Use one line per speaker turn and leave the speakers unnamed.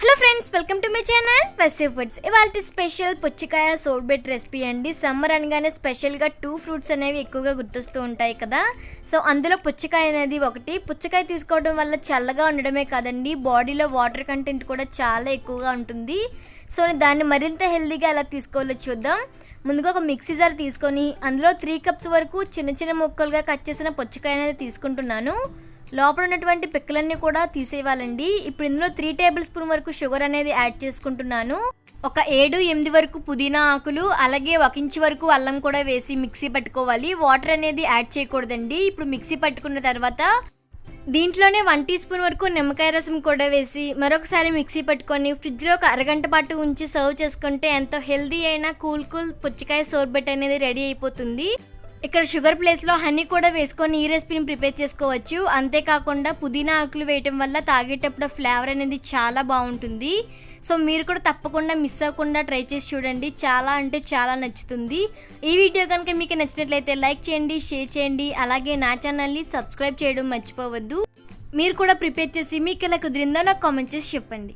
Hello friends, welcome to my channel Vasu foods. ఇవాళ special పుచ్చకాయ sorbet recipe అండి. Summer అనగానే స్పెషల్గా 2 ఫ్రూట్స్ అనేవి ఎక్కువగా గుర్తొస్తూ ఉంటాయి కదా. సో అందులో పుచ్చకాయ అనేది ఒకటి. పుచ్చకాయ తీసుకోవడం వల్ల చల్లగా ఉండడమే కాదండి, బాడీలో వాటర్ కంటెంట్ కూడా చాలా ఎక్కువగా ఉంటుంది. సో దాన్ని మరింత హెల్దీగా ఎలా తీసుకోవాలో చూద్దాం. ముందుగా ఒక మిక్సీ జార్ తీసుకొని అందులో 3 కప్స్ వరకు చిన్న చిన్న ముక్కలుగా కట్ చేసిన పుచ్చకాయ అనేది తీసుకుంటున్నాను. లోపల ఉన్నటువంటి పిక్కలన్నీ కూడా తీసేయాలండి. ఇప్పుడు ఇందులో 3 టేబుల్ స్పూన్ వరకు షుగర్ అనేది యాడ్ చేసుకుంటున్నాను. ఒక 7-8 వరకు పుదీనా ఆకులు, అలాగే 1 ఇంచ్ వరకు అల్లం కూడా వేసి మిక్సీ పట్టుకోవాలి. వాటర్ అనేది యాడ్ చేయకూడదండి. ఇప్పుడు మిక్సీ పట్టుకున్న తర్వాత దీంట్లోనే 1 టీ స్పూన్ వరకు నిమ్మకాయ రసం కూడా వేసి మరొకసారి మిక్సీ పట్టుకొని ఫ్రిడ్జ్లో ఒక అరగంట పాటు ఉంచి సర్వ్ చేసుకుంటే ఎంతో హెల్దీ అయిన కూల్ పుచ్చకాయ సోర్బెట్ అనేది రెడీ అయిపోతుంది. ఇక్కడ షుగర్ ప్లేస్లో హనీ కూడా వేసుకొని ఈ రెసిపీని ప్రిపేర్ చేసుకోవచ్చు. అంతేకాకుండా పుదీనా ఆకులు వేయటం వల్ల తాగేటప్పుడు ఫ్లేవర్ అనేది చాలా బాగుంటుంది. సో మీరు కూడా తప్పకుండా మిస్ అవ్వకుండా ట్రై చేసి చూడండి. చాలా అంటే చాలా నచ్చుతుంది. ఈ వీడియో కనుక మీకు నచ్చినట్లయితే లైక్ చేయండి, షేర్ చేయండి, అలాగే నా ఛానల్ని సబ్స్క్రైబ్ చేయడం మర్చిపోవద్దు. మీరు కూడా ప్రిపేర్ చేసి మీకు ఎలా కుదిరిందో నాకు కామెంట్ చేసి చెప్పండి.